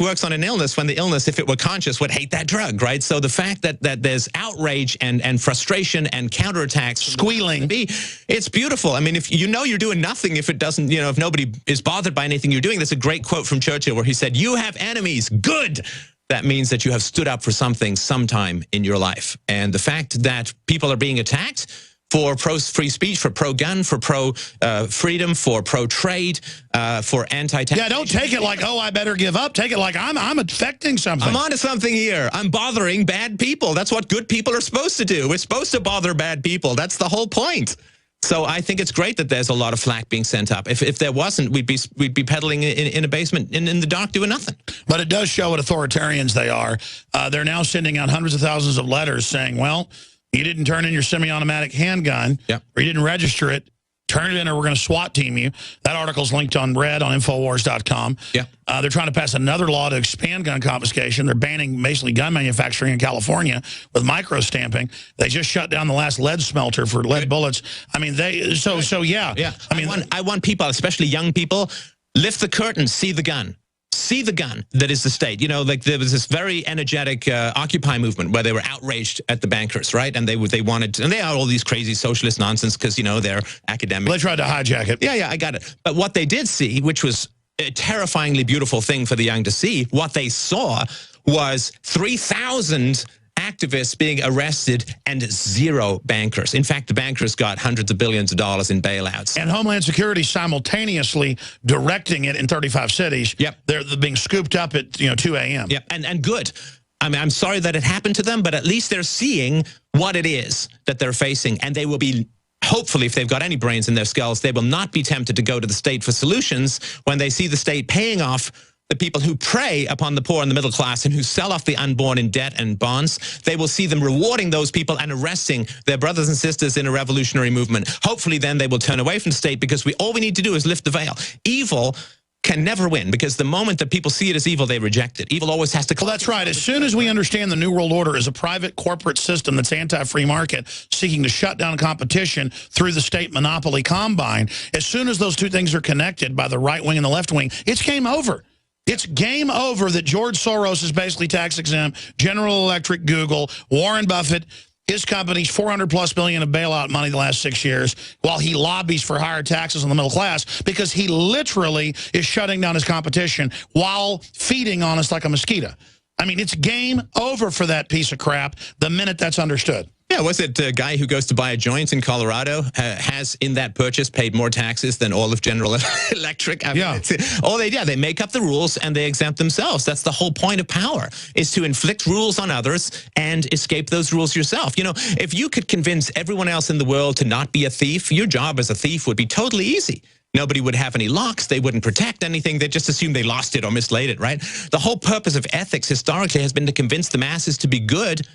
works on an illness when the illness, if it were conscious, would hate that drug, right? So the fact that there's outrage and frustration and counterattacks, squealing, it's beautiful. I mean, if you know you're doing nothing, if it doesn't, if nobody is bothered by anything you're doing, there's a great quote from Churchill where he said, "You have enemies, good." That means that you have stood up for something sometime in your life. And the fact that people are being attacked for pro-free speech, for pro-gun, for pro-freedom, for pro-trade, for anti-taxation. Yeah, don't take it like, oh, I better give up. Take it like I'm affecting something. I'm onto something here. I'm bothering bad people. That's what good people are supposed to do. We're supposed to bother bad people. That's the whole point. So I think it's great that there's a lot of flack being sent up. If there wasn't, we'd be peddling in a basement in the dark doing nothing. But it does show what authoritarians they are. They're now sending out hundreds of thousands of letters saying, well, you didn't turn in your semi-automatic handgun, or you didn't register it, turn it in or we're going to SWAT team you. That article's linked on Red on Infowars.com. Yeah. They're trying to pass another law to expand gun confiscation. They're banning basically gun manufacturing in California with micro-stamping. They just shut down the last lead smelter for lead bullets. I mean, yeah. Yeah. I mean, I want people, especially young people, lift the curtain, see the gun. See the gun that is the state. Like there was this very energetic Occupy movement where they were outraged at the bankers, right? And they wanted to, and they had all these crazy socialist nonsense because, they're academic. Well, they tried to hijack it. Yeah, I got it. But what they did see, which was a terrifyingly beautiful thing for the young to see, what they saw was 3,000 activists being arrested and 0 bankers. In fact, the bankers got hundreds of billions of dollars in bailouts. And Homeland Security simultaneously directing it in 35 cities. Yep. They're being scooped up at 2 a.m. Yep, and good. I mean, I'm sorry that it happened to them, but at least they're seeing what it is that they're facing, and they will be, hopefully, if they've got any brains in their skulls, they will not be tempted to go to the state for solutions when they see the state paying off the people who prey upon the poor and the middle class and who sell off the unborn in debt and bonds. They will see them rewarding those people and arresting their brothers and sisters in a revolutionary movement. Hopefully then they will turn away from the state because all we need to do is lift the veil. Evil can never win because the moment that people see it as evil, they reject it. Evil always has to... Well, that's right. As soon as we understand the New World Order is a private corporate system that's anti-free market, seeking to shut down competition through the state monopoly combine, as soon as those two things are connected by the right wing and the left wing, it's game over. It's game over that George Soros is basically tax exempt, General Electric, Google, Warren Buffett, his company's $400+ billion of bailout money the last 6 years, while he lobbies for higher taxes on the middle class because he literally is shutting down his competition while feeding on us like a mosquito. I mean, it's game over for that piece of crap the minute that's understood. Yeah, was it a guy who goes to buy a joint in Colorado has in that purchase paid more taxes than all of General Electric? I mean, they make up the rules and they exempt themselves. That's the whole point of power, is to inflict rules on others and escape those rules yourself. If you could convince everyone else in the world to not be a thief, your job as a thief would be totally easy. Nobody would have any locks. They wouldn't protect anything. They'd just assume they lost it or mislaid it, right? The whole purpose of ethics historically has been to convince the masses to be good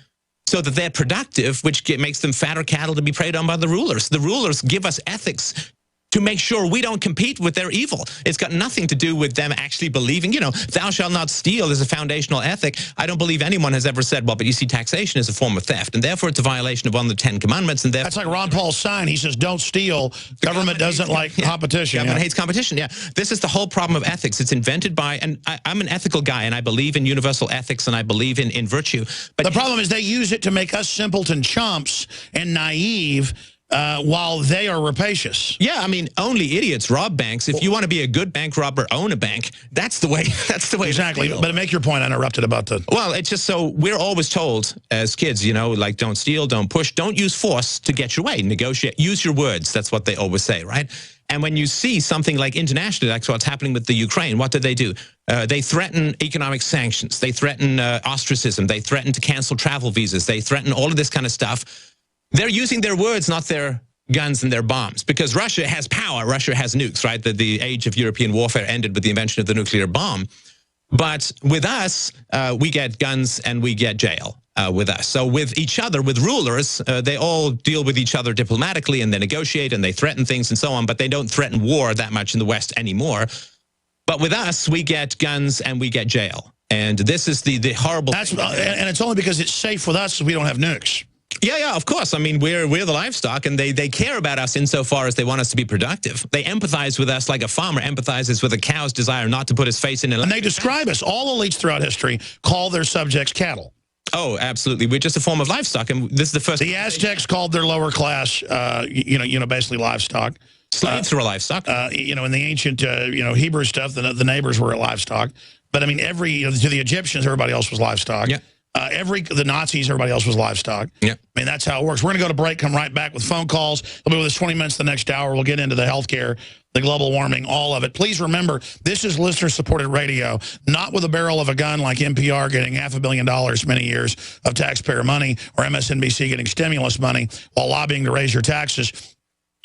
so that they're productive, which makes them fatter cattle to be preyed on by the rulers. The rulers give us ethics to make sure we don't compete with their evil. It's got nothing to do with them actually believing, thou shalt not steal is a foundational ethic. I don't believe anyone has ever said, well, but you see, taxation is a form of theft, and therefore it's a violation of one of the 10 Commandments. And that's like Ron Paul's sign. He says, don't steal. The government doesn't like competition. Government hates competition, This is the whole problem of ethics. It's invented by, and I'm an ethical guy, and I believe in universal ethics, and I believe in virtue. But the problem is they use it to make us simpleton chumps and naive, while they are rapacious. Yeah, I mean, only idiots rob banks. If you want to be a good bank robber, own a bank. That's the way. That's the way. Exactly. But to make your point, I interrupted about the. Well, it's just so we're always told as kids, like don't steal, don't push, don't use force to get your way. Negotiate. Use your words. That's what they always say, right? And when you see something like internationally, like what's happening with the Ukraine, what do? They threaten economic sanctions. They threaten ostracism. They threaten to cancel travel visas. They threaten all of this kind of stuff. They're using their words, not their guns and their bombs, because Russia has power. Russia has nukes, right? The age of European warfare ended with the invention of the nuclear bomb. But with us, we get guns and we get jail with us. So with each other, with rulers, they all deal with each other diplomatically and they negotiate and they threaten things and so on, but they don't threaten war that much in the West anymore. But with us, we get guns and we get jail. And this is the horrible thing. And it's only because it's safe with us so we don't have nukes. Yeah, of course. I mean, we're the livestock, and they care about us insofar as they want us to be productive. They empathize with us like a farmer empathizes with a cow's desire not to put his face in it. And they describe us. All elites throughout history call their subjects cattle. Oh, absolutely. We're just a form of livestock, and this is the first. The Aztecs called their lower class, basically livestock. Slaves were livestock. In the ancient, Hebrew stuff, the neighbors were livestock. But I mean, to the Egyptians, everybody else was livestock. Yeah. The Nazis, everybody else was livestock. Yeah. I mean, that's how it works. We're going to go to break, come right back with phone calls. We'll be with us 20 minutes the next hour. We'll get into the healthcare, the global warming, all of it. Please remember, this is listener-supported radio, not with a barrel of a gun like NPR getting $500 million many years of taxpayer money, or MSNBC getting stimulus money while lobbying to raise your taxes.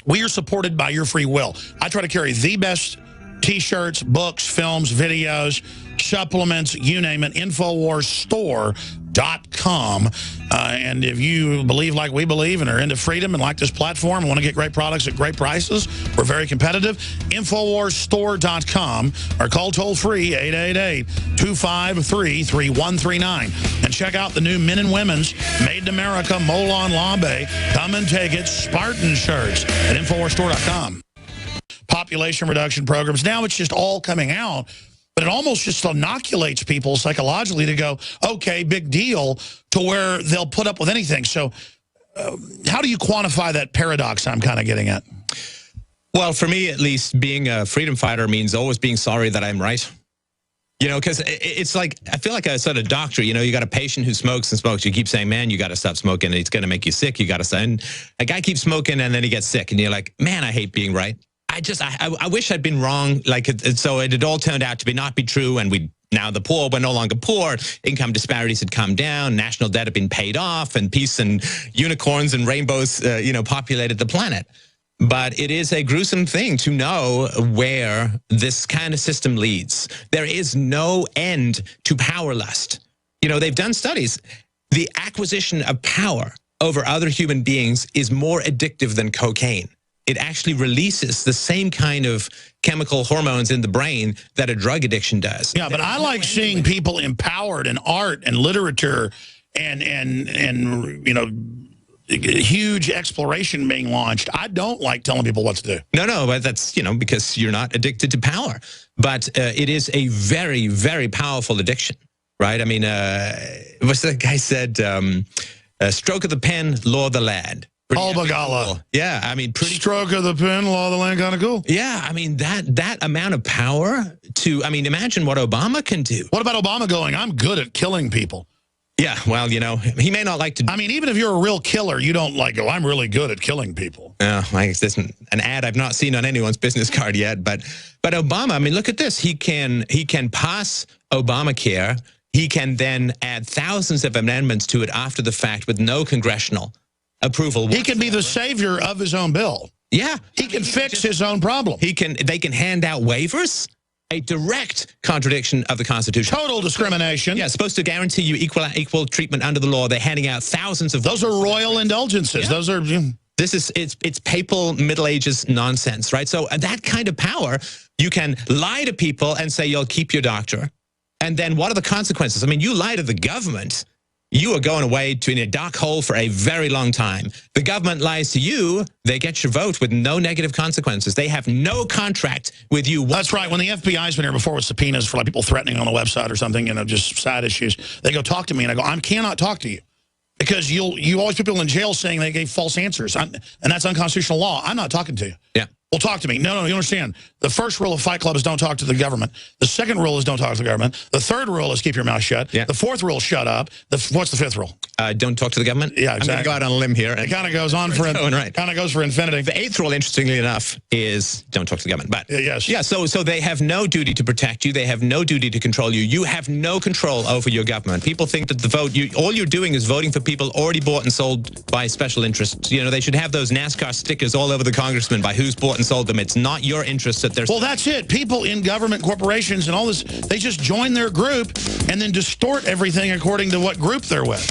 We are supported by your free will. I try to carry the best T-shirts, books, films, videos, supplements, you name it, InfoWarsStore.com. And if you believe like we believe and are into freedom and like this platform and want to get great products at great prices, we're very competitive. InfoWarsStore.com or call toll-free 888-253-3139. And check out the new men and women's Made in America Molon Labe Come and Take It Spartan shirts at InfoWarsStore.com. Population reduction programs. Now it's just all coming out, but it almost just inoculates people psychologically to go, okay, big deal, to where they'll put up with anything. So how do you quantify that paradox I'm kind of getting at? Well, for me, at least, being a freedom fighter means always being sorry that I'm right. You know, because it's like, I feel like a sort of doctor, you got a patient who smokes and smokes. You keep saying, man, you got to stop smoking. It's going to make you sick. You got to stop. And a guy keeps smoking and then he gets sick. And you're like, man, I hate being right. I wish I'd been wrong. So it had all turned out to not be true. And now the poor were no longer poor. Income disparities had come down. National debt had been paid off, and peace and unicorns and rainbows, populated the planet. But it is a gruesome thing to know where this kind of system leads. There is no end to power lust. They've done studies. The acquisition of power over other human beings is more addictive than cocaine. It actually releases the same kind of chemical hormones in the brain that a drug addiction does. Yeah, but I like seeing people empowered in art and literature and huge exploration being launched. I don't like telling people what to do. No, but that's, because you're not addicted to power. But it is a very, very powerful addiction, right? I mean, what's that guy said? Stroke of the pen, law of the land. Paul Begala. Yeah, I mean, pretty stroke of the pen, law of the land, kind of cool. Yeah, I mean, that amount of power imagine what Obama can do. What about Obama going, I'm good at killing people? Yeah, well, he may not like to. I mean, even if you're a real killer, you don't go, I'm really good at killing people. Yeah, this is an ad I've not seen on anyone's business card yet. But Obama, I mean, look at this. He can pass Obamacare. He can then add thousands of amendments to it after the fact with no congressional approval. He can be the savior of his own bill. Yeah. He can fix his own problem. They can hand out waivers, a direct contradiction of the Constitution. Total discrimination. Yeah, supposed to guarantee you equal treatment under the law. They're handing out thousands of... Those are royal indulgences. Yeah. Those are... It's papal Middle Ages nonsense, right? So that kind of power, you can lie to people and say you'll keep your doctor. And then what are the consequences? I mean, you lie to the government, you are going away in a dark hole for a very long time. The government lies to you, they get your vote with no negative consequences. They have no contract with you. That's right. When the FBI's been here before with subpoenas for people threatening on a website or something, just side issues, they go talk to me, and I go, I cannot talk to you. Because you always put people in jail saying they gave false answers, and that's unconstitutional law. I'm not talking to you. Yeah. Well, talk to me. No, you understand. The first rule of Fight Club is don't talk to the government. The second rule is don't talk to the government. The third rule is keep your mouth shut. Yeah. The fourth rule, shut up. What's the fifth rule? Don't talk to the government? Yeah, exactly. I'm going to go out on a limb here. It kind of goes on for infinity. The eighth rule, interestingly enough, is don't talk to the government. But yes. Yeah, so they have no duty to protect you. They have no duty to control you. You have no control over your government. People think that the vote, all you're doing is voting for people already bought and sold by special interests. They should have those NASCAR stickers all over the congressman by who's bought and sold them. It's not your interest that they're... Well, that's it. People in government, corporations, and all this, they just join their group and then distort everything according to what group they're with.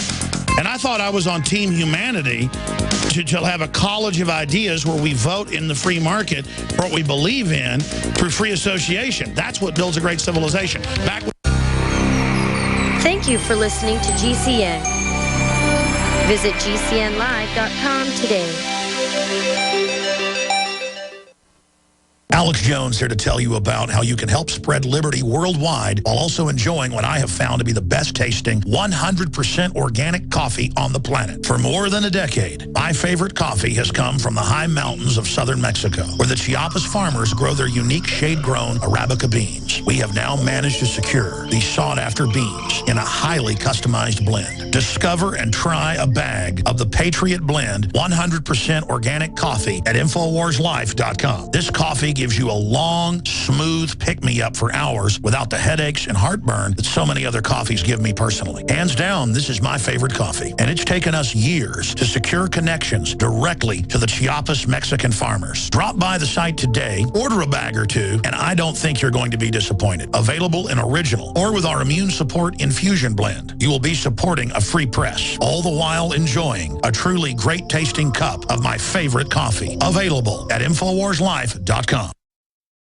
And I thought I was on Team Humanity to have a college of ideas where we vote in the free market for what we believe in through free association. That's what builds a great civilization. Thank you for listening to GCN. Visit GCNlive.com today. Alex Jones here to tell you about how you can help spread liberty worldwide while also enjoying what I have found to be the best tasting 100% organic coffee on the planet. For more than a decade, my favorite coffee has come from the high mountains of southern Mexico, where the Chiapas farmers grow their unique shade-grown Arabica beans. We have now managed to secure these sought-after beans in a highly customized blend. Discover and try a bag of the Patriot Blend 100% organic coffee at InfoWarsLife.com. This coffee gives you a long, smooth pick-me-up for hours without the headaches and heartburn that so many other coffees give me personally. Hands down, this is my favorite coffee, and it's taken us years to secure connections directly to the Chiapas Mexican farmers. Drop by the site today, order a bag or two, and I don't think you're going to be disappointed. Available in original or with our Immune Support Infusion Blend. You will be supporting a free press, all the while enjoying a truly great-tasting cup of my favorite coffee. Available at InfoWarsLife.com.